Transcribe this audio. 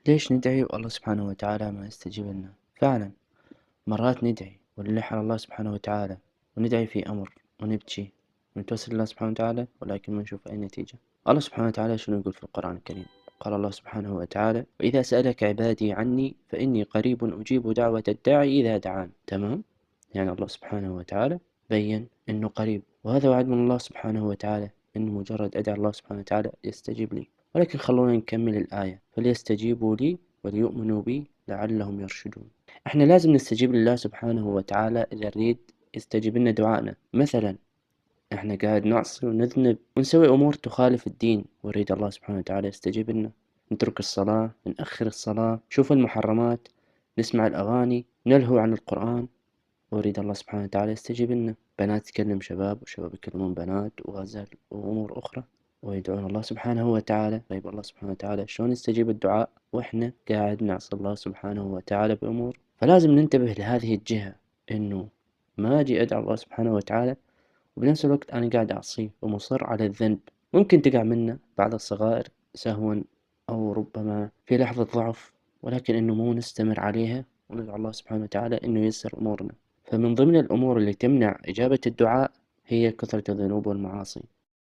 ليش ندعي والله سبحانه وتعالى ما يستجيب لنا؟ فعلا مرات ندعي ونلح على الله سبحانه وتعالى، وندعي في أمر ونبكي ونتوسل الله سبحانه وتعالى، ولكن ما نشوف أي نتيجة. الله سبحانه وتعالى شنو يقول في القرآن الكريم؟ قال الله سبحانه وتعالى: وإذا سألك عبادي عني فإني قريب أجيب دعوة الداعي إذا دعان. تمام؟ يعني الله سبحانه وتعالى بين إنه قريب، وهذا وعد من الله سبحانه وتعالى إنه مجرد أدعى الله سبحانه وتعالى يستجيب لي. ولكن خلونا نكمل الآية: فليستجيبوا لي وليؤمنوا بي لعلهم يرشدون. احنا لازم نستجيب لله سبحانه وتعالى إذا نريد يستجيب لنا دعائنا. مثلا احنا قاعد نعصي ونذنب ونسوي أمور تخالف الدين، ويريد الله سبحانه وتعالى يستجيب لنا. نترك الصلاة، نأخر الصلاة، نشوف المحرمات، نسمع الأغاني، نلهو عن القرآن، ويريد الله سبحانه وتعالى يستجيب لنا. بنات تكلم شباب وشباب يكلمون بنات وغزل وأمور أخرى، ويدعون الله سبحانه وتعالى. طيب الله سبحانه وتعالى شلون يستجيب الدعاء وإحنا قاعد نعصي الله سبحانه وتعالى بأمور؟ فلازم ننتبه لهذه الجهة، إنه ما أجي أدعو الله سبحانه وتعالى وبنفس الوقت أنا قاعد أعصيه ومصر على الذنب. ممكن تقع منا بعض الصغائر سهوا، أو ربما في لحظة ضعف، ولكن إنه مو نستمر عليها وندعو الله سبحانه وتعالى إنه ييسر أمورنا. فمن ضمن الأمور اللي تمنع إجابة الدعاء هي كثرة الذنوب والمعاصي.